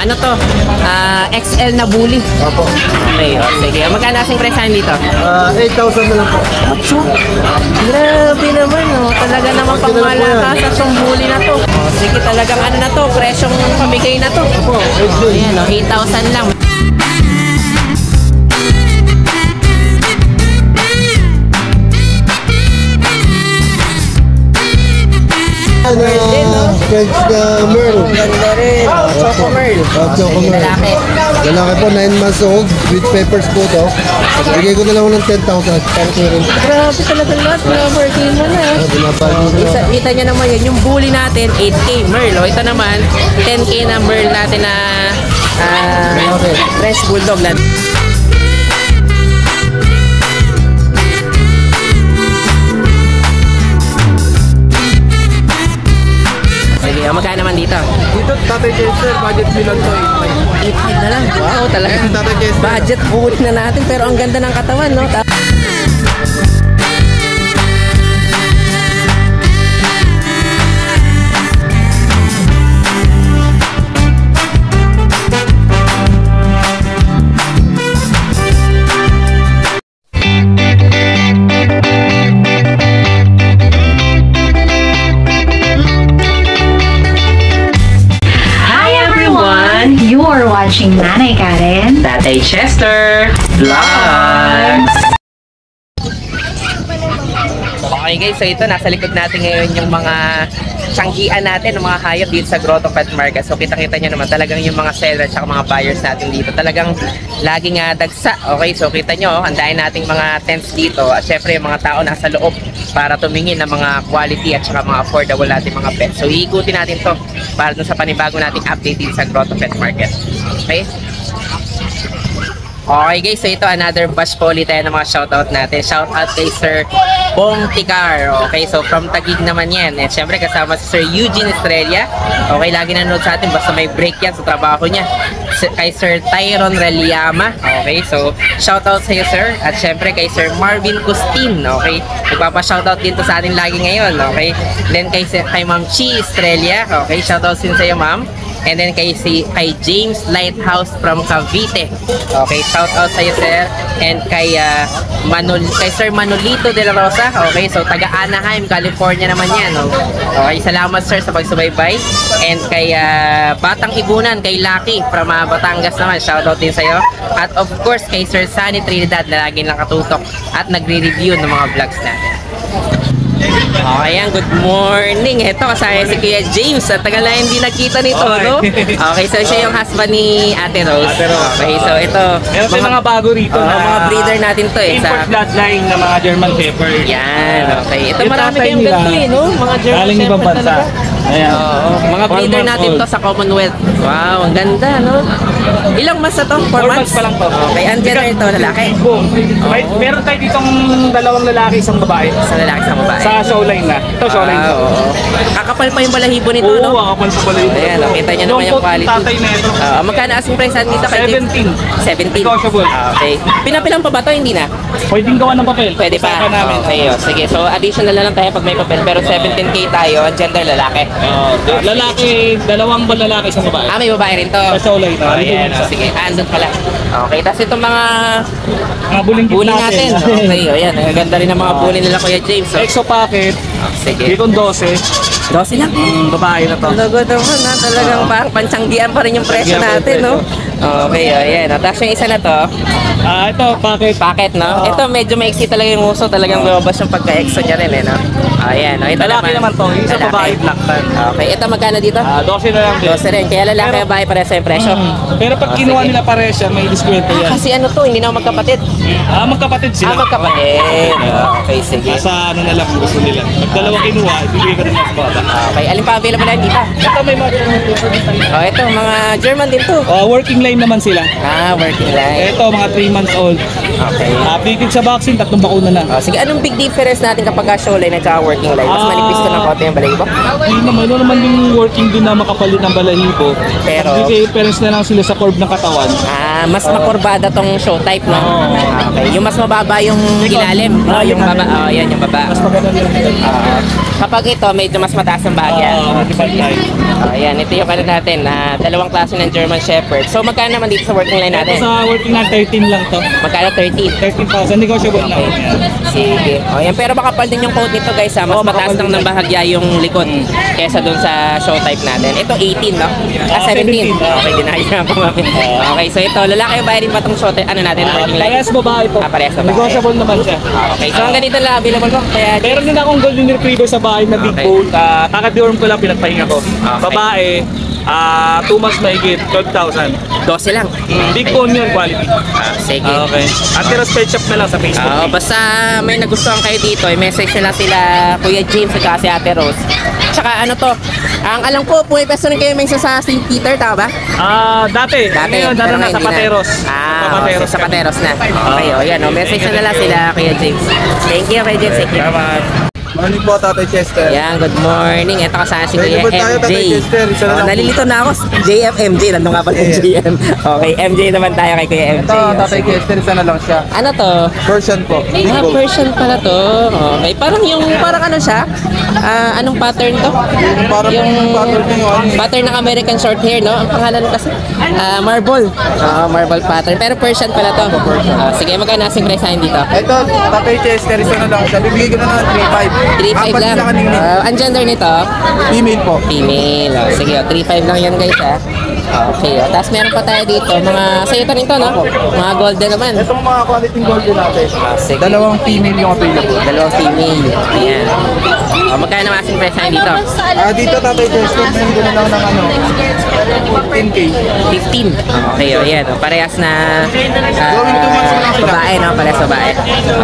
Ano to? XL na bully. Opo. Okay, sige. Magkano asing presyan dito? 8,000 na lang po. Grabe naman, oh. Talaga naman pang malakas at yung bully na to. Oh, sige, talagang ano na to, presyong pamigay na to. Opo, Ayan, oh, 8,000 lang. French na Merl. Ganda rin. Choco Merl. Choco Merl. Lalaki. Lalaki po, 9 months old. With peppers po to. Bigay ko na lang ng 10,000. 10K rin. Grabe talaga lahat. Working mo na. Kita nyo naman yun. Yung bully natin, 8K Merl. O, ito naman, 10K na Merl natin na French Bulldog lang. Sige, magkano naman dito? Dito, Tatay Chester, budget bilang to 8.5 na lang. Wow, talaga. Budget bully na natin pero ang ganda ng katawan, no? You're watching Nanay Karen, Tatay Chester Vlogs. Okay guys, so ito nasa likod natin ngayon yung mga tiyanggian natin, ng mga hayop dito sa Grotto Pet Market. So kita-kita nyo naman talagang yung mga sellers at mga buyers natin dito talagang laging dagsa. Okay, so kita nyo, andahin nating mga tents dito at syempre yung mga tao nasa loob para tumingin ng mga quality at saka mga affordable natin mga pets. So iikutin natin to para dun sa panibago nating update dito sa Grotto Pet Market. Okay? Okay guys, so ito another batch po ulit tayo ng mga shoutout natin. Shoutout kay Sir Bong Ticar. Okay, so from Taguig naman yan. And syempre kasama si Sir Eugene Estrella. Okay, lagi nanonood sa atin basta may break yan sa trabaho niya. Kay Sir Tyron Reliama. Okay, so shoutout sa iyo sir. At syempre kay Sir Marvin Custin. Okay, nagpapa-shoutout din to sa atin lagi ngayon. Okay, then kay Ma'am Chi Estrella. Okay, shoutout din sa iyo ma'am. And then kay James Lighthouse from Cavite. Okay, shout out sa iyo sir. And kay Sir Manolito de la Rosa. Okay, so taga Anaheim, California naman yan. Okay, salamat sir sa pagsubaybay. And kay Batang Ibunan, kay Lucky from Batangas naman. Shout out din sa iyo. At of course kay Sir Sunny Trinidad na lagi nakatutok at nagre-review ng mga vlogs natin. Okay, good morning. Ito kasaya si Kuya James. At tagal na hindi nakita nito, no? Okay, so siya yung husband ni Ate Rose. Okay, so ito. Meron mga bago rito na mga breeder natin to eh. Import bloodline ng mga German Shepherd. Yan, okay. Ito marami kayong ganito eh, no? Mga German Shepherd ibang bansa. Ayan. Mga breeder natin to sa Commonwealth. Wow, ang ganda, no? Ilang mas na to? 4 months pa lang to. Okay, ang gender ito, lalaki. Meron tayo ditong dalawang lalaki, isang babae. Isang lalaki, isang babae. Sa showline na. Ito showline na. Kakapal pa yung balahibo nito, no? Oo, kakapal pa balahibo. Ayan, kita nyo naman yung quality. Tatay na ito. Magkano asking price dito kay 17. 17. Negotiable. Okay. Pinapilang pa ba to? Hindi na? Pwedeng gawa ng papel. Pwede pa. Okay, sige. So additional na lang tayo pag may papel. Pero 17K tayo, gender lalaki. Lalaki, dalawang lalaki, isang babae. May babae rin to. Sa showline na. Ayan, sige. Andun pala. Okay, tapos itong mga buling natin. Okay, ayan. Ang ganda rin ng mga bully nila Kuya James. Exo packet. Sige. Dito 12. 12 lang. Babae na to. Lugod naman ha. Talagang parang pantsanggian pa rin yung presyo natin, no? Okay, ayan. Tapos yung isa na to. Ito, packet. Packet, no? Ito medyo maiksi talaga yung uso. Talagang lumabas yung pagka-exo niya rin, eh, no? Ayan. Ito lalaki naman to. Isa babae, black tan. Okay, ito magkano dito? 12 na lang din. 12 rin. Kaya lalaki at babae pareho sa yung presyo. Pero pag kinuha nila pareho siya, may diskwento yan. Kasi ano to, hindi na magkapatid. Magkapatid sila. Magkapatid. Okay, sige. Nasa ano na lang gusto nila. Pag dalawa kinuha, ibigay ka rin mas baba. Okay, alin pa available na dito? Ito may mga ito, mga German din to. Working line naman sila. Working line. Ito, mga 3 months old. Okay. Updated sa vaccine, 3 bakuna na. Sige, anong big difference natin kapag show line at saka working line? Mas manipis to ng konti yung balahibo? Hindi naman yung working din na makapalit ng balahibo. Pero difference na lang sila sa curve ng katawan. Mas makurbada tong show type, no? Okay. Yung mas mababa yung ilalim, no? Yung baba, yan yung baba. Mas maganda lang. Kapag ito, medyo mas mataas ang bahagya. Ayan, ito yung ano natin, dalawang klase ng German Shepherd. So, magkano naman dito sa working line natin? Sa working na 13 lang to. Magkano 13? 13,000, negotiable lang. Sige. O, yan. Pero makapal din yung coat nito guys ha. Mas mataas lang ng bahagya yung likod kesa dun sa show type natin. Ito 18 no? 17. Okay, dinayos na po mami. Okay, so ito, lalaki ba rin ba itong show type, ano natin, working line? Parehas babae po. Parehas babae. Negotiable naman siya. Okay, so ang ganito lang available mo. Kaya, Meron din akong golden retriever sa bahay na big Okay. coat. Kaka-deworm ko lang pinagpahinga ko. Okay. Babae, 2 months mahigit, 12,000. 12 lang. Big bone yun, quality. Sige. Okay. At pet shop na lang sa Facebook. Basta may nagustuhan kayo dito, i-message na lang sila Kuya James at si Ate Rose. Tsaka ano to, ang alam ko, pumipesto rin kayo may isa sa St. Peter, tama ba? Dati. Ngayon, pero na sa hindi na. Pateros. Okay, sa Pateros na. Okay, yan, message na lang sila Kuya James. Thank you, Kuya James. Thank you. Morning po, Tatay Chester. Yan, good morning. Ito kasama si Kuya Pwede ba tayo, Tatay MJ. Chester? Isa na lang. Nalilito na ako. JFMJ, nandun nga pala yung JM. Okay, MJ naman tayo kay Kuya MJ. Ito, Tatay Chester, isa na lang siya. Ano to? Version po. Version pala to. Okay, parang ano siya? Anong pattern to? Parang pattern ng pattern ng American short hair, no? Ang pangalan kasi? Marble. Marble pattern. Pero Persian pala to. Sige, magkano asing price natin dito? Ito, Tatay Chester, isa na lang siya. Bibigay ko na ng 3.5. 3.5 lang. Ang gender nito? Female po. Female. Sige, 3.5 lang yan guys ha. Okay, tapos meron pa tayo dito, mga sayo ito nito, no? Mga golden naman. Itong mga quality golden natin. Sige. Dalawang female yung available. Dalawang female. Ayan. Magkano naman asing price natin dito? Dito, Tatay Chester, meron ko na lang ng 15K. 15. Okay, yan. Parehas na Going 2 months lang sila. babae, no? Parehas babae.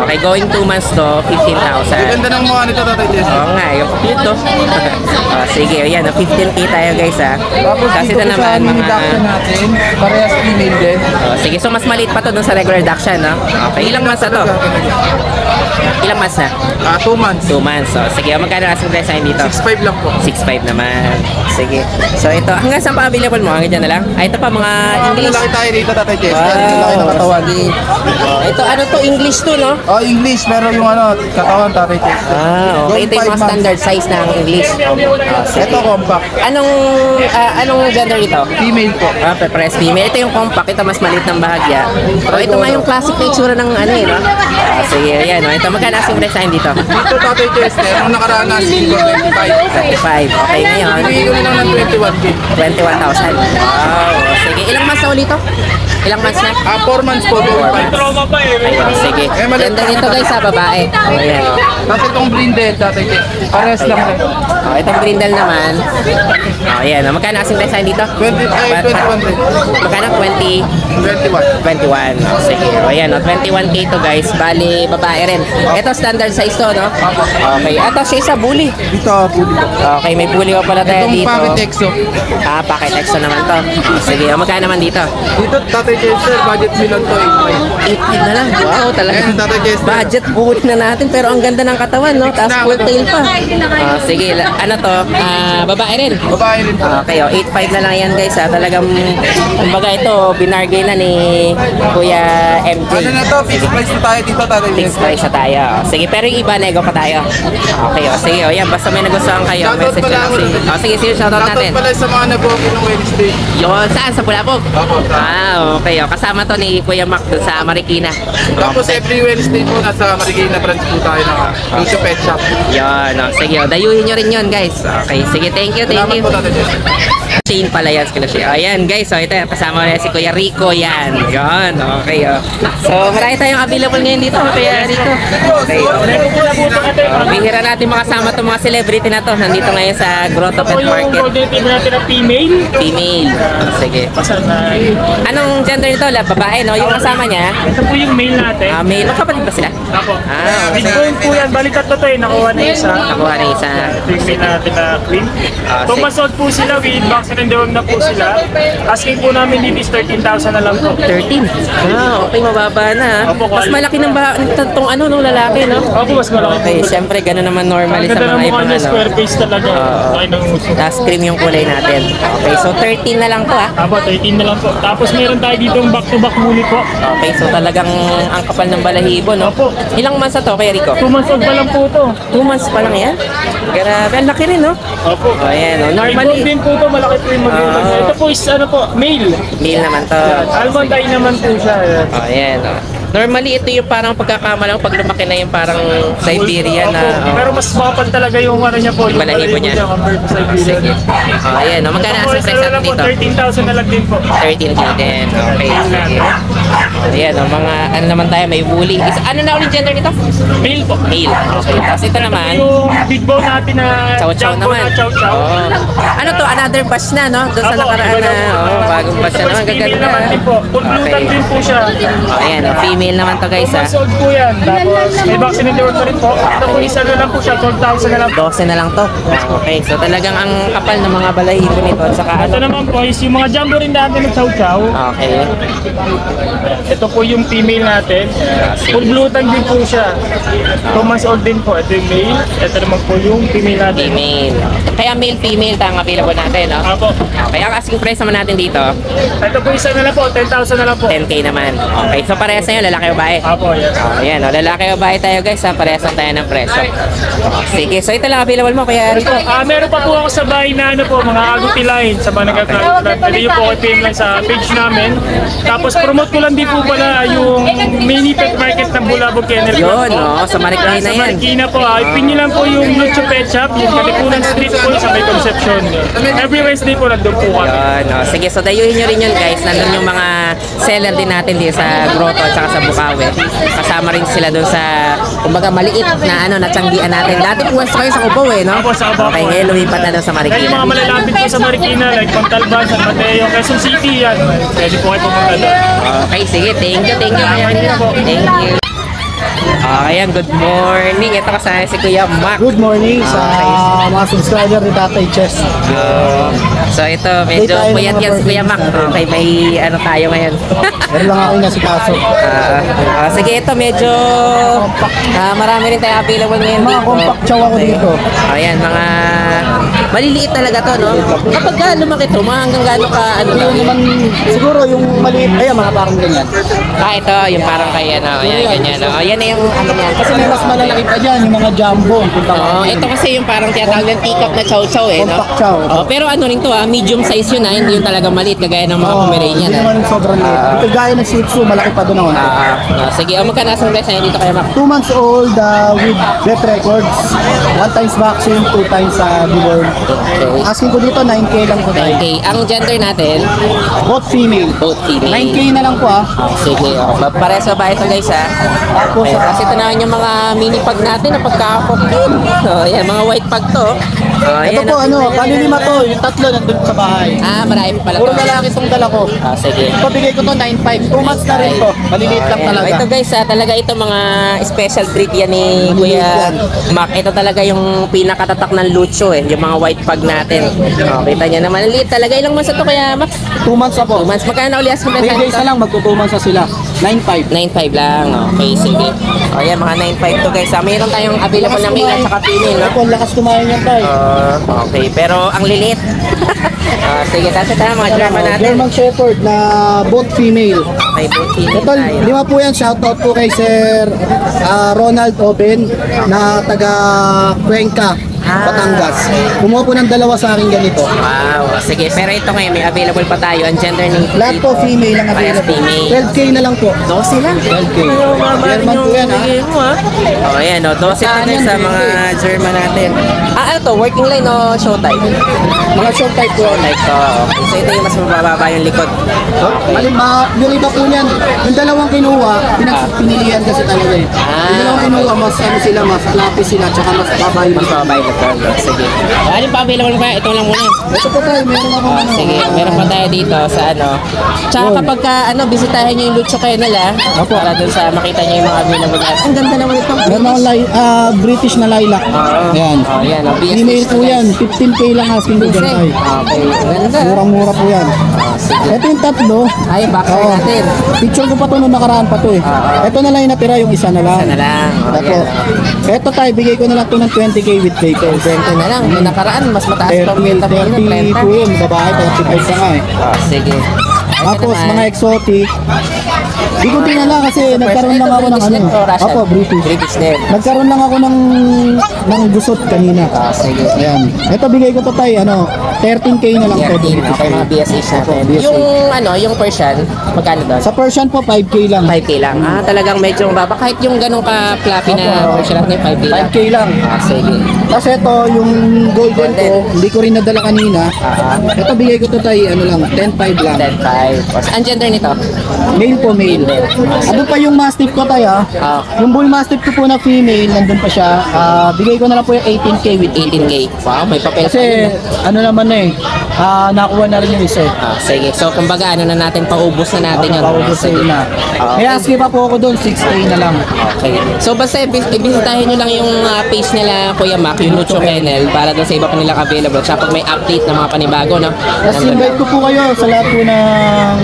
Okay, going 2 months to 15,000. Ganda ng mukha nito, Tatay Chester. Oo nga, yung cute to. Sige, yan. 15K tayo guys ha. Tapos Kasi dito ito sa naman mini mga... duction natin, parehas female din. Sige, so mas maliit pa to dun sa regular duction, no? Okay, ilang months na to? Ilang months na? 2 months. 2 months. So, sige, magkano asing price natin dito? 6.5 lang po. 6.5 naman. Sige. So, ito. Hanggang saan pa available mo? Hanggang dyan na lang? Ito pa, mga English. Lalaki tayo dito, Tatay Chester. Wow. Lalaki na katawan. Sige. Ito, ano to? English to, no? English, pero yung katawan, Tatay Chester. Okay. Ito yung mga 5 months. standard size ng English. Sige. Ito, compact. Anong gender ito? Female po. Press female. Ito yung compact. Ito mas maliit ng bahagya. Ito nga yung classic na itsura ng ano eh, no? Sige, yan. Ito, magkano asing price natin dito? Dito, Tatay Chester, nung nakaraan na, 25. 25. Okay, ngayon. Bibigay ko na lang ng 21K. 21,000. Wow. Sige, ilang months na ulit to? Ilang months na? 4 months po, 25. Trauma pa eh. Ayun, sige. Ganda nito guys sa babae. Ayan. Tapos itong brindle, Tatay Chester. Parehas lang rin. Itong brindle naman. Ayan. Magkano asing price dito? 21 rin. Magkano? 20? 21. 21. Sige. Ayan. 21K to guys. Bali, babae rin. Ito standard size to, no? Okay. Ito siya isa bully. Dito, puli po. Okay. May bully pa pala tayo Itong dito. packet exo. Packet exo naman to. Sige. Magkano naman dito? Dito, Tatay Chester, budget million to 8.5 na lang. Wow, talaga. Ayan, Tatay Chester. Budget buhuli na natin pero ang ganda ng katawan, no? Tapos full tail pa. Sige, ano to? Babae rin. Babae rin po. Okay, 8.5 na lang yan guys ha. Talagang, kumbaga ito, binargay na ni Kuya MJ. Ano na to? Fixed price na tayo dito, Tatay Fixed Chester. price na tayo. Sige, pero yung iba, nego pa tayo. Okay, sige, yan. Basta may nagustuhan kayo. Shoutout Message pala lang ako. sige, shoutout natin. Shoutout pala sa mga nag-booking ng Wednesday. Yun, saan? Sa Bulabog? Opo. Okay. Kasama to ni Kuya Mac dun sa Marikina. Tapos every Wednesday po, nasa Marikina branch po tayo ng Lucio Pet Shop. Yun, sige. Dayuhin nyo rin yun, guys. Okay, sige. Thank you. Salamat po, Tatay Chester. Shane pala yan. Ayan, guys. So, ito, kasama na si Kuya Rico yan. Yun, okay. So, marami tayong available ngayon dito. Kuya Rico. Okay. Bihira natin makasama itong mga celebrity na to. Nandito ngayon sa Grotto Pet Yung Market. golden retriever natin na female. Female. Sige. Pasanay. Anong gender nito? Babae, no? Yung kasama niya? Ito po yung male natin. Male. Magkapatid ba sila? Ako. Okay. Big bone po yan. Balik tatlo to eh. Nakuha na isa. Nakuha na isa. Ito yung male natin na queen. Tumasod po sila with vaccine and deworm na po sila. Asking po namin dito is 13,000 na lang po. 13. Okay, mababa na. Opo, Mas malaki ng itong ano nung lalaki, no? Opo, mas malaki po. Okay, syempre gano'n naman normal Bali sa Ganda mga ng mukha ibang niya, ano. square face talaga. Okay ng uso. Last cream yung kulay natin. Okay, so 13 na lang to ah. Apo, 13 na lang po. Tapos meron tayo dito yung back-to-back muli po. Okay, so talagang ang kapal ng balahibo, no? Opo. Ilang months na to, Kuya Rico? 2 months old pa lang po to. 2 months pa lang yan? Grabe, ang laki rin, no? Opo. Oh, ayan, no? Normally Normally, din po to, malaki po yung mag-iwan. Ito po is ano po, male. male naman to. Almond eye naman po siya. Oh, ayan, no? Normally, ito yung parang pagkakamalang pag lumaki na yung parang Siberian na... Opo. oh. Pero mas mapal talaga yung ano niya po. Yung Balahibo niya. compared to Siberian. Sige. Oh, ayan, no? Magkano Opo, asang isa price na lang natin po, dito? 13,000 na lang din po. 13K din. Okay, sige. Ayan, no? Mga ano naman tayo, may woolly. Ano na ulit gender nito? Male po. Male. Okay, tapos ito naman, Yung big bone natin na chow-chow jumbo naman. na chow-chow. Oh. Ano to? Another batch na, no? Doon sa Apo, nakaraan iba na. na po. Oh, bagong batch na Ito po naman. is female Gaganda. naman din po. Full blutan din po siya. Oh, ayan, no? Female naman to guys, 2 ha? months old po yan. Tapos may vaccine and na rin po. Ito po isa na lang po siya, 12,000 na lang po. 12 na lang to. Okay, so talagang ang kapal ng mga balahibo nito. At saka Ito ano? naman po is yung mga jumbo rin natin ng chow-chow. Okay. Ito po yung female natin. Full blutan din po siya. 2 months old din po. Ito yung male. Ito naman po yung female natin. Female. Kaya male, female, tang available natin, no? Apo. Okay, ang asking price naman natin dito, Ito po isa na lang po, 10,000 na lang po. 10K naman. Okay, so parehas na yun, lalaki o babae? Apo, yes. Ayan, no? Lalaki o babae tayo guys, ha? Parehas lang tayo ng presyo. Sige, so ito lang available mo, Kuya Rico. Meron pa po ako sa bahay na ano po, mga aguti line sa mga nagka-transplant. Pwede yung po i-PM lang sa page namin. Tapos promote ko lang din po pala yung mini pet market ng Bulabog Kennel. Yun, no? Sa Marikina Sa yan. Marikina po, ipin nyo lang po yung Lucho Pet Shop, yung Kalipunan Street po sa may Concepcion. Every Wednesday po nandun po kami. Yun, no? Sige, so dayuhin nyo rin yun guys. Nandun yung mga seller din natin dito sa Grotto at saka sa Bukawi. Kasama rin sila doon sa, kumbaga maliit na ano, natiyanggian natin. Dati puwesto kayo sa Cubao eh, no? Opo, sa Cubao Okay, po. ngayon lumipat na doon sa Dahil yung Marikina. mga malalapit po sa Marikina, like Montalban, San Mateo, Quezon City, yan. Pwede po kayo pumunta doon. Okay, sige. Thank you, Kuya Rico. Thank you. Ayan, good morning. Ito kasama si Kuya Mac. Good morning sa mga subscriber ni Tatay Chess. So ito, medyo Dito tayo puyat ng mga yan si Kuya Mac. birthday. Okay, may ano tayo ngayon. Meron lang ako nasikaso. Sige, ito medyo marami rin tayo available ngayon Mga dito. compact chow ako dito. Ayan, mga maliliit talaga to, no? Kapag lumaki to, mga hanggang gano'n ka, ano Yung lang. naman, siguro yung maliit, ayan mga parang ganyan. Ito, yung parang kaya na, ayan, ganyan. No? Ayan na yung ano yan. Kasi may mas malalaki pa dyan, yung mga jumbo. Oo, ito kasi yung parang tinatawag ng teacup na chow-chow eh, no? Compact chow. Oh, pero ano rin to medium size yun hindi yung talagang maliit kagaya ng mga Pomeranian. Hindi naman sobrang liit. Ito gaya ng Shih Tzu, malaki pa doon ako. Sige, magkano asang price na dito kaya Mac? 2 months old with vet records. 1 times vaccine, 2 times newborn. Okay. Asking ko dito, 9K lang po tayo. Okay, ang gender natin, Both female. both female. 9K na lang po Sige, pares sa bahay ito guys ha. Tapos, Okay, kasi ito naman yung mga mini pag natin na pagkakapokit. Yan, mga white pag to. ito po, kalilima to, yung tatlo nandun sa bahay. Marami pala Puro to. lalaki itong dala ko. Sige. Pabigay ko to 9.5. 2 months na rin to. Maliliit lang Ayan. talaga. Ito guys, talaga ito mga special breed yan ni Maliliit Kuya yan. Mac. Ito talaga yung pinakatatak ng lucho yung mga white pug natin. Kita niya naman, ang liit talaga. Ilang months na to Kuya Mac? 2 months na po. 2 months. Magkano na uli as 3 days na lang, magto 2 months na sila. 9.5. 9.5 lang. Okay, sige. Ayan, mga 9.5 to guys. Mayroon tayong available na male at saka female, no? Ako, lakas kumain yan tayo. Okay, pero ang lilit. Sige, tapos ito mga drama natin. German Shepherd na both female. Okay, both female Ito, tayo. lima po yan. Shoutout po kay Sir Ronald Oben na taga Cuenca, Batangas. Kumuha po ng dalawa sa akin ganito. Wow, sige. Pero ito ngayon, may available pa tayo. Ang gender ni Lahat po female ang Parehas available. female. 12K na lang po. 12 lang. 12K. German German po yan, ha? Oh, ayan, 12 pa din sa mga German natin. Ano to? Working line o show type? Mga short type po. Like to. Okay, so ito yung mas mababa yung likod. Yung iba po niyan, yung dalawang kinuha, pinilihan kasi talaga eh. Yung dalawang kinuha, mas ano sila, mas lapis sila, tsaka mas babay. Mas mababa yung Sige. Alin pa available ba? Ito lang muna. Ito po tayo, meron ako Sige, meron pa tayo dito sa ano. Tsaka kapag ka, bisitahin nyo yung Lucho Kennel para dun sa makita nyo yung mga available natin. Ang ganda naman itong Meron ako British na lilac. Ayan. Ayan, Email po yan, 15K lang asking ko dyan tayo. Okay, ganda. Murang-mura po yan. Sige. Ito yung tatlo. Ay, boxer Oo. natin. Picture ko pa to nung nakaraan pa to eh. Ito na lang yung natira, yung isa na lang. Isa na lang. Ito. Ito tayo, bigay ko na lang to ng 20K with papers. 20 na lang. Yung nakaraan, mas mataas pa 30 benta po yun. 30 po yun, babae, 35 pa nga eh. Sige. Tapos mga exotic. Di ko tinala kasi nagkaroon lang ako ng ano. Opo, British. British din. Nagkaroon lang ako ng gusot kanina. Sige. Ayan. Ito bigay ko to tayo, 13K na lang to. 13. Okay, mga BSH natin. BSH. Yung Persian, magkano doon? Sa Persian po, 5K lang. 5K lang. Talagang medyo mababa. Kahit yung ganong ka-fluffy na Persian natin, 5K lang. 5K lang. Sige. Kasi ito, yung golden ko, hindi ko rin nadala kanina. Ito bigay ko to tayo, lang, 10.5 lang. 10.5. Ang gender nito? Male po, male. Ano pa yung mastiff ko tayo? Yung bull mastiff ko po na female, nandun pa siya. Bigay ko na lang po yung 18K with 18K. Wow, may papel pa Kasi yun. ano naman nakuha na rin yung isa. Sige. So, kumbaga, na natin, paubos na natin yun. Paubos Sige. na. May aski pa po ako doon, 6K na lang. Okay. So, basta ibisitahin nyo lang yung page nila, Kuya Mac, yung Lucho Kennel, para doon sa iba pa nilang available. Tsaka pag may update ng mga panibago, no? Tapos invite ko po kayo sa lahat po ng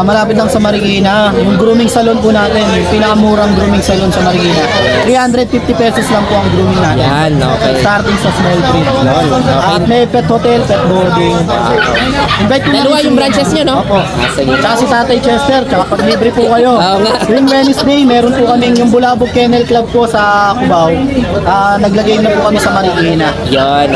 malapit lang sa Marikina. Yung grooming salon po natin, yung pinakamurang grooming salon sa Marikina. 350 pesos lang po ang grooming natin. Yan, okay. Starting sa small print. Okay. At may pet hotel, pet boarding. Invite ko na Dalawa rin yung si- branches nyo, no? Opo. Sige. Tsaka si Tatay Chester, tsaka pag libre po kayo. Oo nga. Tuwing Wednesday, meron po kaming yung Bulabog Kennel Club po sa Cubao. Naglagay na po kami sa Marikina. Yun,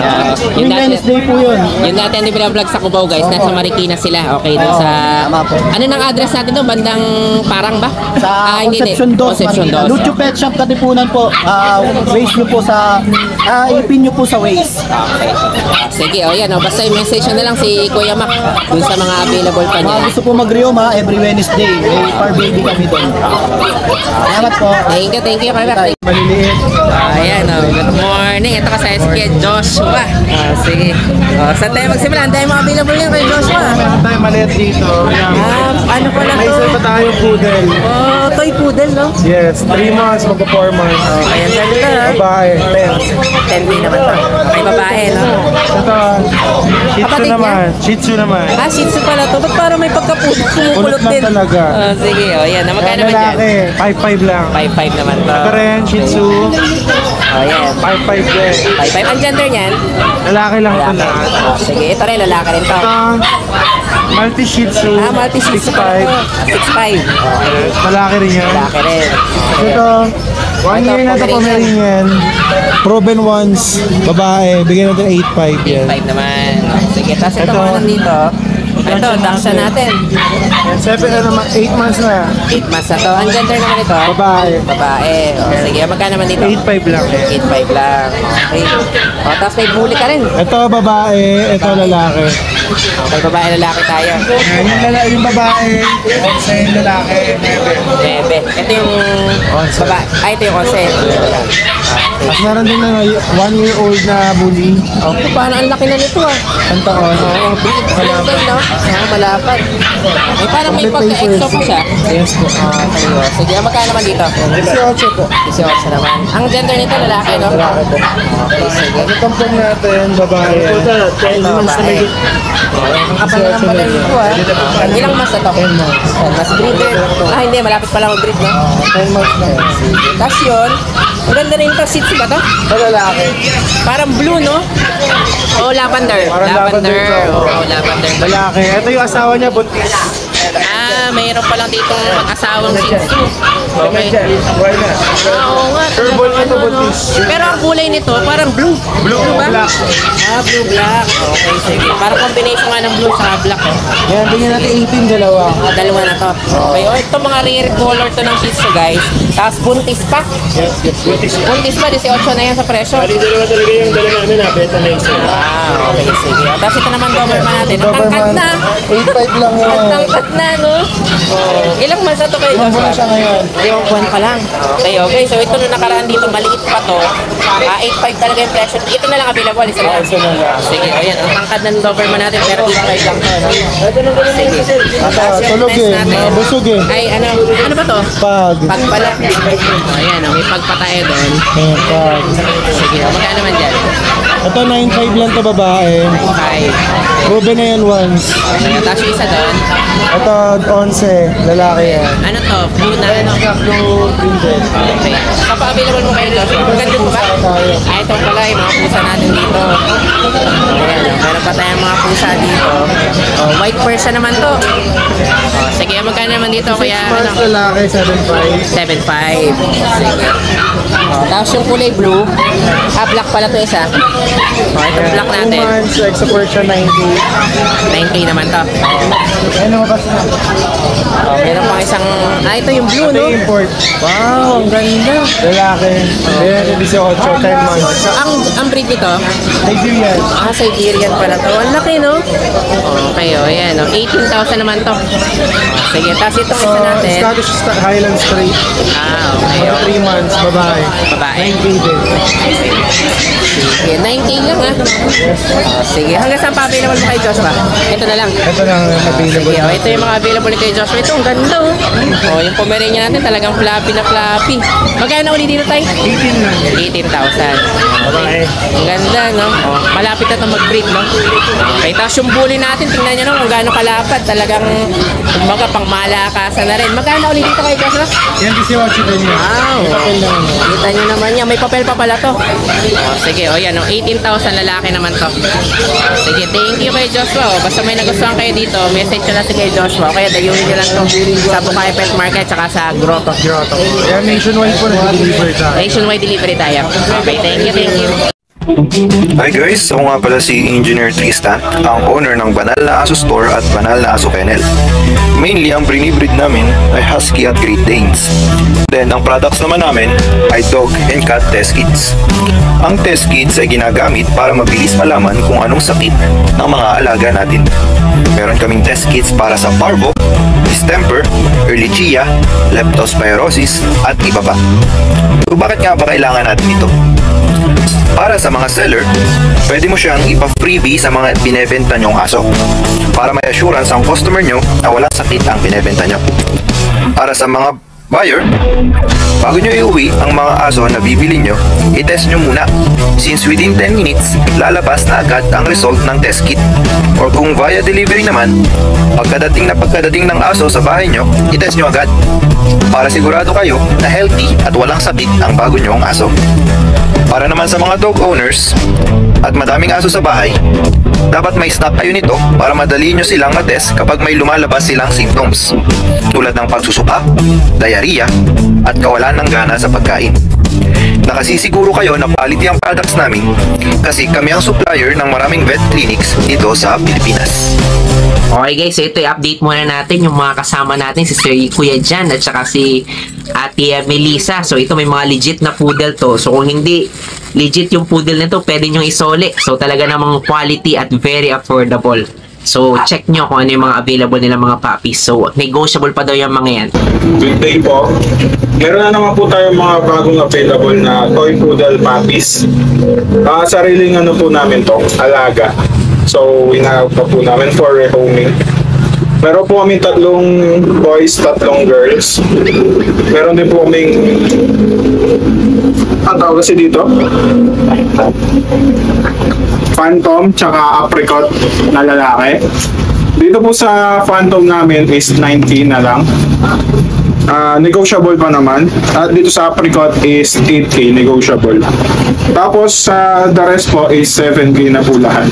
Tuwing Wednesday po yun. Yun natin yung vlog sa Cubao, guys. Nasa Marikina sila. Okay, doon sa... tama po. Ano nang address natin doon? Bandang Parang ba? Sa Hindi, Concepcion 2, Concepcion Manila. 2. Lucho Pet Shop Katipunan po. Waze nyo po sa... ipin nyo po sa Waze. Okay. Sige, yan. Basta i-message nyo na lang si Kuya Mac dun sa mga available pa niya. Mga gusto po mag-Rioma every Wednesday. May par baby kami doon. Salamat po. Thank you, Kuya Mac. Maliliit. Ayan, good morning. Ito kasi si Kuya Joshua. Sige. Saan tayo magsimula? Ang dahil mga available yan kay Joshua. Meron tayong maliit dito. Ano pala May isa to? pa tayong poodle. Toy poodle, no? Yes, 3 months, magpa 4 months. Ayan, saan ito, ha? Babae, 10. 10K naman to. May babae, no? Ito, Shih Tzu Kapatid naman. Shih Tzu naman. Shih Tzu pala to. Ba't parang may pagkapulot? Kulot Kumukulot lang din. talaga. Sige, yan. Magkano naman dyan? Lalaki, 5'5 lang. 5'5 naman to. Ito rin, Shih Tzu, Ayan. 5'5 din. 5'5. Ang gender niyan? Lalaki lang ito Lalaki. lahat. Sige, ito rin. Lalaki rin to. Ito, Multi Shih Tzu, Multi-Shih Tzu pa 6'5. to. 6'5. Lalaki rin yan. Lalaki rin. Ito, 1 year na ito Pomeranian. Proven ones, babae, bigyan natin 8'5 yan. 5 naman. Sige, tapos ito Ito. mga nandito. Ito, Daksha natin. 7 na naman, 8 months na. 8 months na to. Ang gender naman ito? Babae, Babae. Sige, magkano naman dito? 8'5 lang. 8'5 lang. Okay. Tapos may buli ka rin. Ito babae, ito lalaki. Okay, babae lalaki tayo. Yung babae, sa yung lalaki, 9. Ito yung babae. Ito yung 11. Tapos meron din na 1-year-old na bully. Okay, paano ang laki na nito ah? Ang taon. Oo, big. Malapad, no? Malapad. May parang may pagka-extra pa siya. Yes po. Okay, sige, magkano naman dito? 18 po. 18 naman. Ang gender nito, lalaki, no? Lalaki po. Okay, sige. Ito tampong natin, babae. Ito, babae. Ang kapal na ng balay nito, ah. Ilang mas na to? 10 months. Mas breeder. Hindi, malapit pa lang mag-breed, no? 10 months na. Tapos yun, ang ganda rin ito, Shih Tzu ba to? Ito lalaki. Parang blue, no? Oo, lavender. Parang lavender to. Oo, lavender. Lalaki. Ito yung asawa niya, buntis. Mayroon pa lang ditong mag-asawang Shih Tzu. Okay. Why na? Oo nga. Turbol ito, buntis. Pero ang kulay nito, parang blue. Blue, ba? black. Blue-black. Okay, sige. Parang combination nga ng blue sa black. Yan, bigyan natin 18 dalawa. Dalawa na to. Okay, ito mga rare color to ng Shih Tzu, guys. Tapos buntis pa. Yes, yes, buntis. Buntis pa, 18 na yan sa presyo. Dalawa talaga yung dala namin, nabenta na isa. Okay, sige. Tapos ito naman Doberman natin. Ang Doberman, tangkad na. 8'5 lang yan. Ang tangkad na. ganda, no? Oh, ilang months na to kayo? Ilang buwan siya ngayon? 5 buwan pa lang. Okay. So ito nung nakaraan dito, maliit pa to. 8.5 talaga yung presyo. Ito na lang available. Isa lang. Sige, ayan. Ang tangkad ng Doberman natin, pero 8.5 lang to, no? Sige. Tulog eh, busog eh. Ay, ano ba to? Pag. Pag pala. Ayan, may pag pa tayo doon. Ayan, pag. Sige, magkano naman dyan? Ito 9.5 lang to babae. 5. Proven na yan once. Tapos yung isa doon. Ito 11, lalaki yan. Ano to? Blue na ano? Blue Princess. Okay. Kapa-available mo kayo doon? Maganda po ba? Ay, ito pala yung mga pusa natin dito. Ayan, meron pa tayong mga pusa dito. White Persian naman to. Sige, magkano naman dito? Kaya ano? Lalaki 7.5. 7.5. Sige. Tapos yung kulay blue. Black pala to isa. Itong black 2 natin. months, extra Persian 90. 9K naman to. Ano ba na? Meron pang isang... ito yung blue, no? Import. Wow, ang ganda. Lalaki. Ayan, 18, 10 months. Ang breed nito? Nigerian. Siberian pala to. Ang laki, no? Okay, ayan. 18,000 naman to. Sige, tapos itong isa natin. Scottish Highland Straight. Okay. 3 months, babae. Babae. 9K din. Sige, 9K lang, ha? Sige, hanggang saan pa available mo kay Joshua? Ito na lang. Ito lang available. Sige, ito yung mga available kay Joshua. Ito, ang ganda, oh. Yung Pomeranian natin, talagang floppy na floppy. Magkano na ulit dito, tay? 18 lang. 18,000. Babae. Ang ganda, no? Malapit na ito mag-breed, no? Okay, tapos yung bully natin, tingnan nyo, no? Kung gaano kalapad. Talagang, kumbaga, pang malakasan na rin. Magkano ulit dito kay Joshua? Yan 18 din yan. Wow. Papel lang. Kita nyo naman yan. May papel pa pala to. Sige, yan. 18,000 lalaki naman to. Sige, thank you kay Joshua. Basta may nagustuhan kayo dito, message nyo lang si kay Joshua. Kaya dayunin nyo lang to sa Bukay Pet Market tsaka sa Grotto. Yan, nationwide po na-deliver tayo. Nationwide delivery tayo. Okay, thank you. Hi guys, ako nga pala si Engineer Tristan, ang owner ng Banal na Aso Store at Banal na Aso Kennel. Mainly, ang brinibreed namin ay Husky at Great Danes. Then, ang products naman namin ay Dog and Cat Test Kits. Ang test kits ay ginagamit para mabilis malaman kung anong sakit ng mga alaga natin. Meron kaming test kits para sa parvo, distemper, ehrlichia, leptospirosis, at iba pa. So, bakit nga ba kailangan natin ito? Para sa mga seller, pwede mo siyang ipa-freebie sa mga binebenta nyong aso para may assurance ang customer nyo na walang sakit ang binebenta nyo. Para sa mga buyer, bago nyo iuwi ang mga aso na bibili nyo, i-test nyo muna. Since within 10 minutes, lalabas na agad ang result ng test kit. Or kung via delivery naman, pagkadating ng aso sa bahay nyo, i-test nyo agad. Para sigurado kayo na healthy at walang sakit ang bago nyong aso. Para naman sa mga dog owners at madaming aso sa bahay, dapat may stock kayo nito para madali nyo silang matest kapag may lumalabas silang symptoms tulad ng pagsusuka, diarrhea, at kawalan ng gana sa pagkain. Nakasisiguro kayo na quality ang products namin kasi kami ang supplier ng maraming vet clinics dito sa Pilipinas. Okay guys, so ito i-update muna natin yung mga kasama natin, si Sir Kuya Jan at saka si Ate Melissa. So ito may mga legit na poodle to. So kung hindi legit yung poodle nito, pwede nyo isole. So talaga namang quality at very affordable. So check nyo kung ano yung mga available nila mga puppies. So negotiable pa daw yung mga yan. Good day po. Meron na naman po tayong mga bagong available na toy poodle puppies. Sariling ano po namin to, alaga. So inahag pa po namin for rehoming. Meron po kami 3 boys, 3 girls. Meron din po kaming tawag kasi dito Phantom tsaka Apricot na lalaki. Dito po sa Phantom namin is 19 na lang. Negotiable pa naman. At dito sa Apricot is 8K negotiable. Tapos sa the rest po is 7K na po lahat.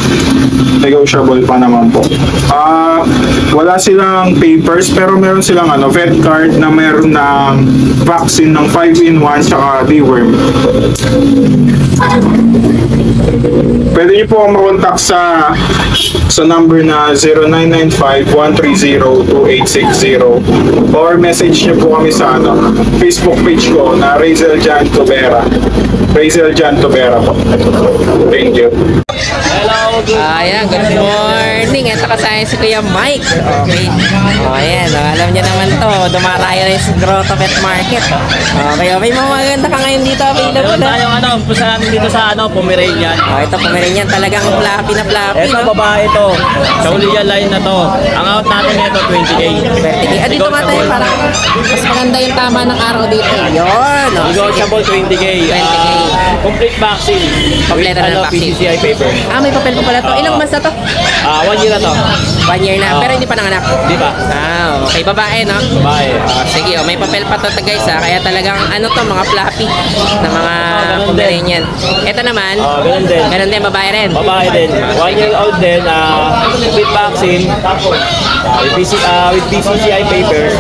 Negotiable pa naman po. Wala silang papers pero meron silang vet card na meron ng vaccine ng 5-in-1 tsaka deworm. Pwede niyo po makontak sa number na 0995-130-2860 or message niyo po kami sa Facebook page ko na Razel Jan Tobera. Razel Jan Tobera po. Thank you. Ayan, good morning. morning. Ito kasama si Kuya Mike. Okay. Ayan. Alam niyo naman to. Dumarayo rin sa Grotto Pet Market. Okay. May mga maganda ka ngayon dito available. Meron tayong pusa namin dito sa Pomeranian. Ito Pomeranian. Talagang fluffy na fluffy. Ito, babae ito. Sa Ulian line na to. Ang out natin ito, 20K. 20K. Dito ba tayo parang mas maganda yung tama ng araw dito. Yun. Negotiable 20K. 20K. Complete vaccine. Kompleto na ng vaccine. PCCI paper. May papel pa pala to. Ilang months na to? 1 year na to. 1 year na. Pero hindi pa nanganak. Di ba? Okay. Babae, no? Babae. Sige, may papel pa to guys, kaya talagang mga fluffy na mga Pomeranian. Ito naman, ganun din, babae rin. Babae din. 1 year old din. Complete vaccine. With PCCI papers.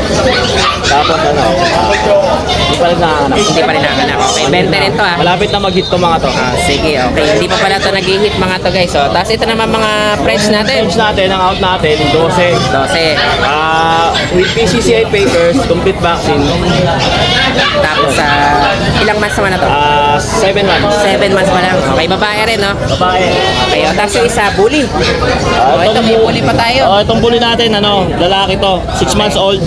Tapos hindi pa rin nanganak. Hindi pa rin nanganak. Okay, 20 rin to Malapit na mag-hit to mga to. Sige, okay. Hindi pa pala to nag-hit mga to guys. Tapos ito naman mga French natin. French natin, ang out natin, 12. 12. With PCCI papers, complete vaccine. Tapos ilang months naman na to? 7 months. 7 months pa lang. Okay, babae rin, no? Babae. Okay, tapos yung isa, bully. Ito may bully pa tayo. Itong bully natin, lalaki to, 6 months old.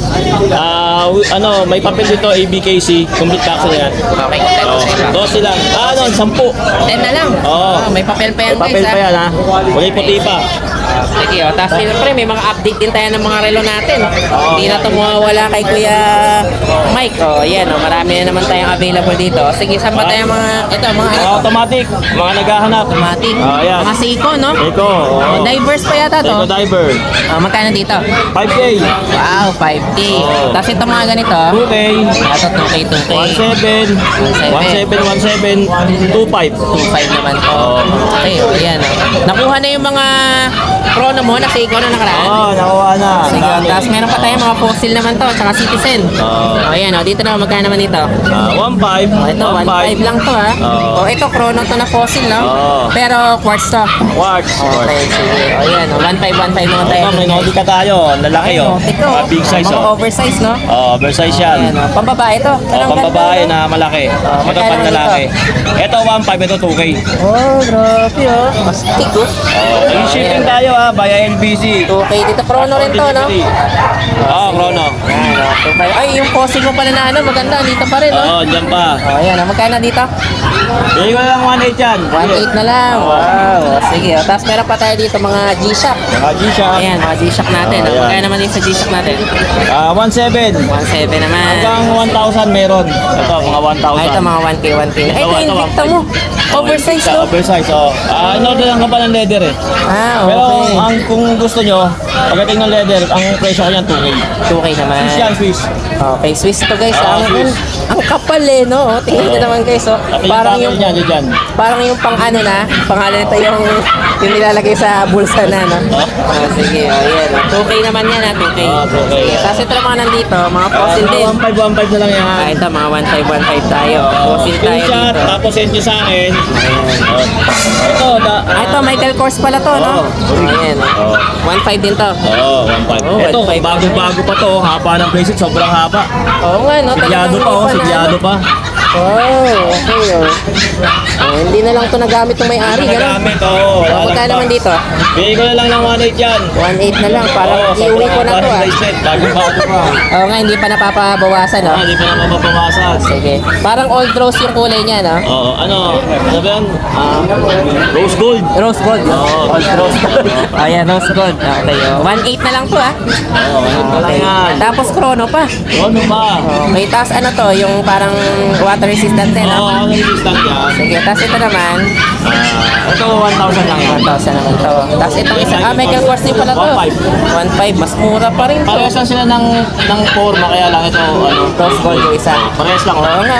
May papel dito, ABKC, complete vaccine yan. Okay, kompleto sa 12 lang. 10. 10 na lang. May papel pa yan May papel guys. pa yan, Kulay puti pa. Sige, tapos siyempre may mga update din tayo ng mga relo natin. Hindi na ito mawawala kay Kuya Mike. Ayan, marami na naman tayong available dito. Sige, saan ba tayo mga Automatic, mga naghahanap. automatic? Ayan. Mga Seiko, no? Seiko. Divers pa yata to. Seiko diver. Magkano dito? 5K. Wow, 5K. Tapos ito mga ganito. 2K. Ito 2K, 2K. 17, 25. 2.5 naman to. Okay, ayan. Nakuha na yung mga chrono mo na Seiko na nakaraan. Nakuha na. Sige, tapos meron pa tayong mga fossil naman to, tsaka Citizen. Ayan, dito na, magkano naman dito? 1.5. Ito, 1.5 lang to ito, chrono to na fossil, no? Pero quartz to. Quartz. Okay, sige. Ayan, 1.5 naman tayo. May Nautica tayo. Lalaki Ito, big size. mga oversize, no? Oversize yan. Ayan, pambabae to. Pambabae na malaki. Ito magkano pang lalaki. Ito 1.5, ito 2K. Grabe, Mastik, Yung shipping tayo via LBC. 2K dito, chrono rin to, no? Chrono. Ayan, ay, yung fossil mo pala na maganda, dito pa rin, no? Diyan pa. Ayan, magkano dito? Bigay ko lang 1.8 yan. 1.8 na lang. Wow. Sige. Tapos meron pa tayo dito mga G-Shock. Mga G-Shock. Ayan, mga G-Shock natin. Magkano naman din sa G-Shock natin? 1.7. 1.7 naman. Hanggang 1,000 meron. Ito, mga 1,000. Ito, mga 1K, 1K. Ito, Invicta mo. Oversize, no? Oversize, in-order lang ka pa ng leather eh. Pero kung gusto nyo, pagdating ng leather, ang presyo ko yan 2K. 2K naman. Swiss yan, Swiss. Okay, Swiss to guys. Swiss. Ang kapal no? Tingnan nyo naman guys. Parang yung pangalan nito yung nilalagay sa bulsa na, no? Sige, ayan. 2K naman yan, 2K. 2K. Tapos ito naman nandito, mga fossil din. 1.5 na lang yan. Ito, mga 1.5 tayo. Fossil tayo Screenshot, dito. tapos send nyo sa akin. Ito, Michael Kors pala to, no? Ayan. 1.5 din to. 1.5. Ito, 1.5. bago pa to. Haba ng bracelet, sobrang haba. Oo nga, no? Sigyado pa, sigyado pa. Okay, hindi na lang to nagamit ng may-ari, gano'n? Nagamit, Magkano naman dito? Bigay ko na lang ng 1.8 yan. 1.8 na lang, parang iuwi ko na to, Bago pa. Oo nga, hindi pa napapabawasan, no? Hindi pa naman mapapawasan. Sige. Parang old rose yung kulay niya, no? Ano ba yan? Rose gold. Rose gold. Old rose gold. Ayan, rose gold. Okay, 1.8 na lang to, Okay. Tapos chrono pa. Ano ba? Okay, tapos ano to, yung parang water resistant din, no? Resistant yan. Sige, tapos ito naman, Ito, 1,000 lang yan. 1,000 naman to. Tapos itong isa, Michael Kors din pala to. 1.5, mas mura pa rin to. Parehas lang sila ng forma, kaya lang ito, Rose gold yung isa. parehas lang. Oo nga,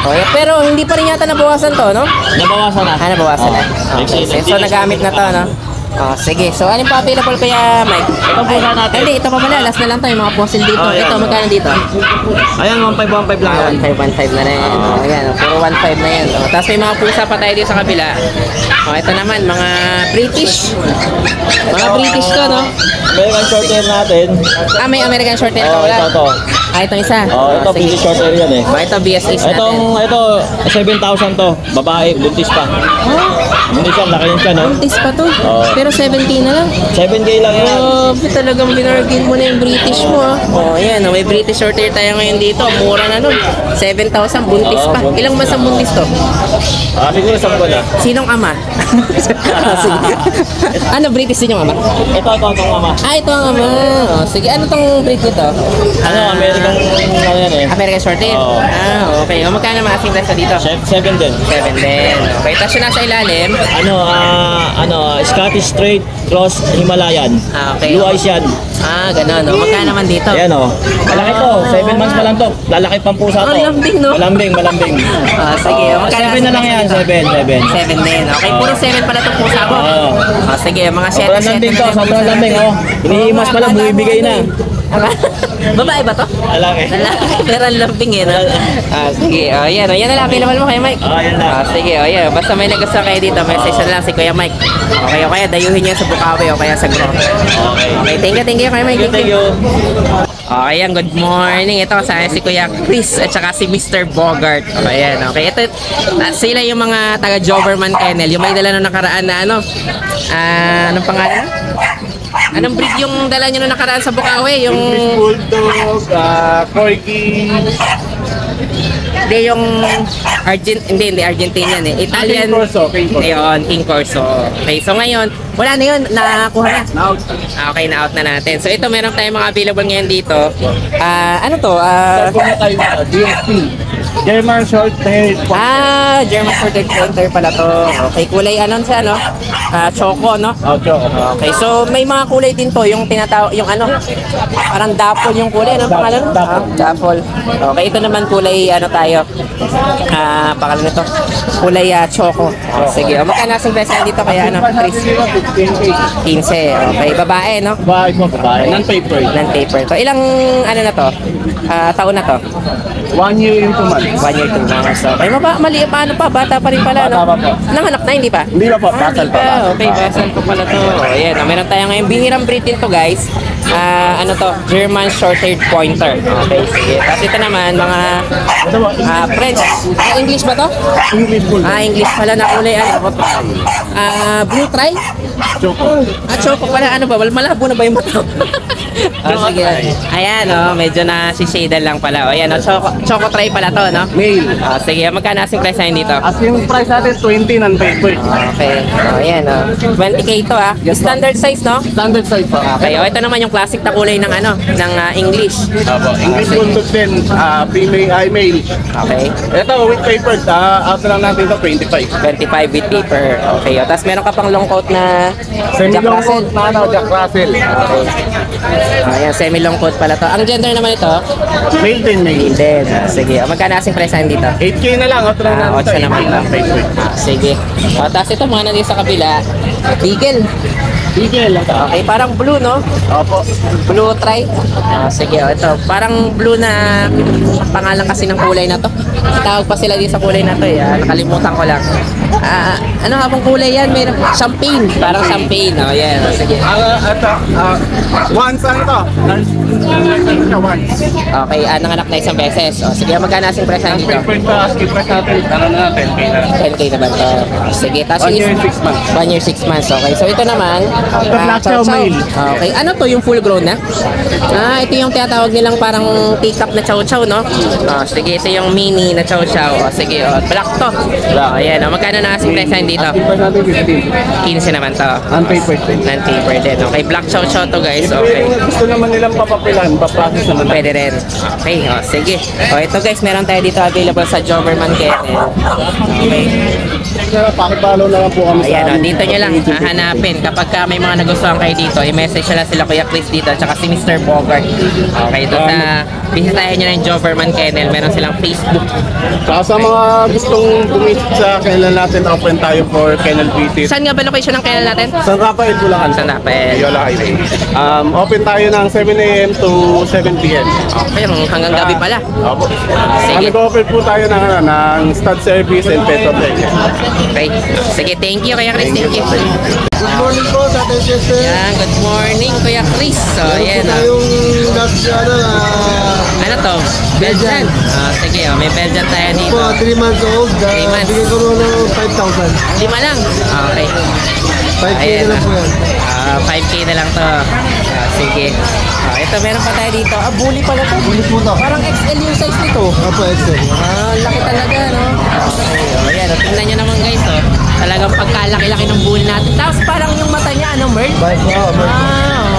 Okay, pero hindi pa rin yata nabawasan to, no? Nabawasan na. Nabawasan na. Okay, so nagamit na to, no? Sige. So, anong pa available kaya, Mike? Ito po sa natin. Hindi, ito pa pala. Last na lang tayo, mga fossil dito. Ayan. Ito, magkano dito? Ayan, 1.5 lang yan. 1.5 na rin. Ayan, puro 1.5 na yan. Tapos may mga pusa pa tayo dito sa kabila. Ito naman, mga British. Mga British to, no? American short hair natin. May American short hair ka wala? Ito. Itong isa. Ito, Sige. British short hair yan eh. Ito, BSS natin. Ito, 7,000 to. Babae, buntis pa. Hindi siya, laki yun siya, no? Buntis pa to. Oo. Pero 7K na lang. 7K lang yan. Talagang binargain mo na yung British mo. Ayan, may British short hair tayo ngayon dito. Mura na nun. 7,000, buntis pa. buntis Ilang months ang buntis to? Siguro 10 na. Sinong ama? Sige. Ano, British din yung ama? Ito, mama. Ito ang ama. Sige, ano tong breed nito? American, ano yan eh. American short hair? Oo. Okay. Magkano mga asking price dito? 7 din. 7 din. Okay, tapos yung nasa ilalim. Scottish Straight Cross Himalayan. Okay. Blue eyes yan. Ganun. No? Magkano naman dito? Ayan o. Malaki to. 7 months pa lang to. Lalaki pang pusa to. Lambing, no? Malambing. Sige. Magkano 7 na lang yan. 7. 7 din. Okay, puro 7 pala itong pusa ko. Oo. Sige, mga 7. Sobrang lambing to. Sobrang lambing. Iniimas pa lang. Bumibigay na. Babae ba to? Lalaki. Pero ang lambing eh. No? Sige. Yan na lang. Available mo kay Mike. Yan na. Sige. Yan. Basta may nagustuhan kayo dito. Message na lang si Kuya Mike. Okay. Dayuhin niya sa Bukawi o kaya sa Gro. Okay. Thank you Kuya Mike. Thank you. Okay, good morning. Ito kasama si Kuya Chris at saka si Mr. Bogart. Ayan, okay. Ito, sila yung mga taga Joverman Kennel. Yung may dala nung nakaraan na anong pangalan? Anong breed yung dala nyo nung nakaraan sa Bukawi? Yung Bulldog, Corgi. Hindi, yung hindi Argentinian eh. Italian. King Corso. Ayun, King Corso. Okay, so ngayon, wala na yun. Nakakuha na. Okay, na-out na natin. So ito, meron tayong mga available ngayon dito. Ano to? DSP. German short hair. German Shorthair Pointer pala to. Okay, kulay siya, no? Choco, no? Okay, so may mga kulay din to. Yung tinatawag, yung parang dapol yung kulay. Ano pangalan? Dapol. Okay, ito naman kulay, tayo. Pangalan nito. Kulay choco. Sige, magkano asing presyo dito kaya Chris? 15. Okay, babae, no? Babae. Non-paper. Non-paper to. Ilang, na to? Taon na to? 1 year in 2 months. 1 year, 2 months. Okay, mali pa, bata pa rin pala, no? Bata pa po. Nanganak na, hindi pa? Hindi pa po, basal pa. Okay, basal pa pala to. Ayan, meron tayo ngayon. Bihirang breed din to, guys. German Short-haired Pointer. Okay, sige. Tapos ito naman, mga French. English ba to? English full. English pala na kulay. Blue try? Choco. Choco pala. Ano ba? Malabo na ba yung mata? Sige. Ayan, medyo na si shaded lang pala. Ayan, Choco try pala to, no? Male. Sige, magkano asing price natin dito? As yung price natin, 20 non-paper. Okay. Ayan, 20K to, Standard size, no? Standard size po. Okay, ito naman yung classic na kulay ng ng English. English Bulldog din, female, male. Okay. Ito, with paper, out na lang natin ito, 25. 25 with paper. Okay. Tapos meron ka pang long coat na Jack Semi-long Russell. coat na Jack Russell. Okay. Ayan, semi-long coat pala to. Ang gender naman ito? Male din, male. Then, sige. Magkano asing price natin dito? 8K na lang, out na lang natin 8 naman lang. Sige. Tapos ito, mga nandito sa kabila. Beagle. Bigel. Okay, parang blue, no? Opo. Blue try. Sige, ito. Parang blue na pangalan kasi ng kulay na to. Tawag pa sila din sa kulay na to. Nakalimutan ko lang. Ano nga pong kulay yan? May champagne. Parang champagne. Yan. Sige. Ito, once ano to? Once. Okay, nanganak na isang beses. Sige, magkano asing presyo dito? Paper sa skip price natin, ano na, 10K na lang. 10K na ba ito? Sige, tapos 1 year, 6 months. 1 year, 6 months. Okay, so ito naman. Black Chow male. Okay, ano to yung full grown na? Ito yung tinatawag nilang parang teacup na chow chow, no? Sige, ito yung mini na chow chow. Sige, black to. Ayan, magkano na asing presyo dito? Skip price natin, 15. 15 naman to. Non-paper din. Non-paper din. Okay, black chow chow to, guys. Okay. Gusto naman nilang papapilan, paprocess naman. Pwede rin. Okay, sige. Ito guys, meron tayo dito available sa Joverman Kennel. Okay. Pakipalo na lang po kami Ayan, dito nyo lang hahanapin. Kapag may mga nagustuhan kayo dito, i-message nyo lang sila Kuya Chris dito at saka si Mr. Bogart. Okay, doon sa bisitahin nyo na yung Joverman Kennel. Meron silang Facebook. Saka sa mga gustong bumisit sa kailan natin, open tayo for kennel visit. Saan nga ba location ng kennel natin? San Rafael, Bulacan. San Rafael. Yola Highway. Open tayo ng 7 a.m. to 7 p.m. Okay, hanggang gabi pala. Opo. Sige. Nag-offer po tayo ng stud service and pet hotel. Okay. Sige, thank you Kuya Chris. Thank you. Good morning po sa natin sister. Yan, good morning, Kuya Chris. So, ayan. Yung last Ano to? Belgian. Sige, may Belgian tayo dito. 3 months old. 3 months. Bigyan ko mo ng 5,000. 5 lang. Okay. 5K Ayan, na lang po yan. 5K na lang to. Sige. Ito, meron pa tayo dito. Bully pala to. Bully po to. Parang XL yung size nito. Opo, XL. Laki talaga, no? Ayan, tingnan nyo naman guys, oh. Talagang pagkalaki-laki ng bully natin. Tapos parang yung mata niya, ano, Merl? Bye po.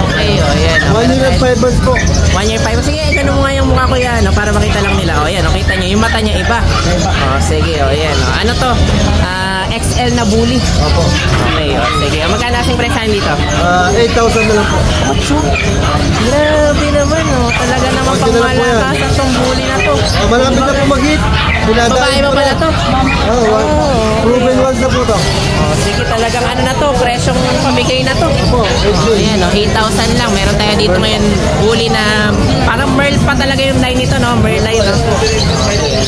Okay, ayan. 1 year and 5 months po. 1 year 5. Sige, ganun mo nga yung mukha ko yan, no? Para makita lang nila. Ayan, kita nyo, yung mata niya iba. Sige, ayan. Ano to? XL na bully. Opo. Okay, sige. Magkano asing presyan dito? 8,000 na lang po. Grabe naman, no? Talaga naman Okay na lang po yan. pangmalakas at tong bully na to. Malapit na po mag-hit. Babae ba pala to? Proven ones na po to. Sige, talagang ano na to, presyong pamigay na to. Opo, Ayan, 8,000 lang. Meron tayo dito ngayon bully na parang Merl pa talaga yung line nito, no? Merl line, no?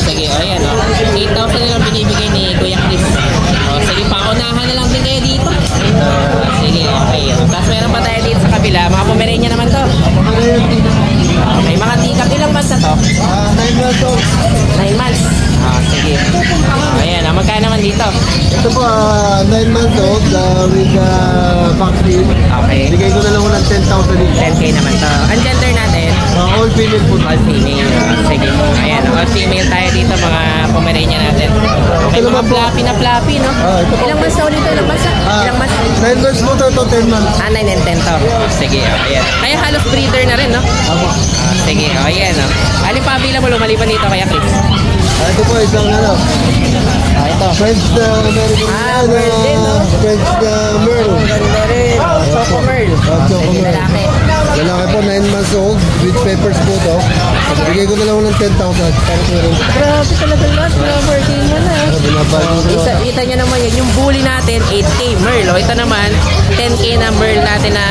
Sige, ayan, 8,000 na lang binibigay ni Kuya Chris. Sige, paunahan na lang din kayo dito. Sige, okay. Tapos meron pa tayo dito sa kabila. Mga Pomeranian naman to. Okay, mga tikap. Ilang months na to? 9 months old. 9 months. Sige. Ayan, magkano naman dito? Ito po, 9 months old with vaccine. Okay. Bigay ko na lang ng 10,000 each. 10K naman to. Ang gender natin? All female po. All female. Sige. Ayan, all female tayo dito, mga Pomeranian natin. Okay, mga fluffy, no? Ito po. Ilang months na ulit ito? Ilang months na? Ilang months? 9 months po to, 10 months. 9 and 10 to. Sige, ayan. Kaya halos breeder na rin, no? Sige, ayan, no? Alin pa available maliban dito kaya Chris? Ito po, isang ano. Ito. French American. Merl din, no? French Merl. Ganda rin. Choco Merl. Choco Sige, Merl. lalaki. Lalaki po, 9 months old with peppers po to. Bigay ko na lang ng 10,000. Grabe talaga lahat. Birthday mo na. Kita nyo naman yan. Yung bully natin, 8K Merl. Ito naman, 10K na Merl natin na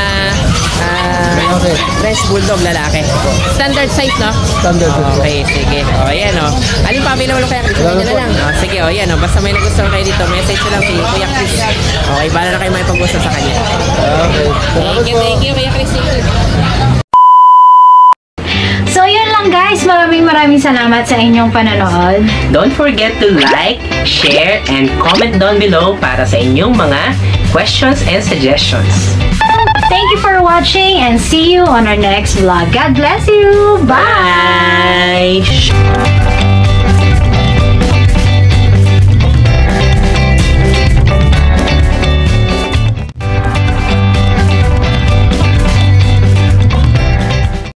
French Bulldog lalaki. Standard size, no? Standard size. Okay, sige. Ayan, o. Alin pa available kaya? Kaya na lang. Sige, ayan, o. Basta may nagustuhan kayo dito, message nyo lang si Kuya Chris. Okay, bala na kayo may pag-usap sa kanya. Okay. Thank you, Kuya Chris. So yun lang guys, maraming salamat sa inyong panonood. Don't forget to like, share, and comment down below para sa inyong mga questions and suggestions. Thank you for watching and see you on our next vlog. God bless you. Bye!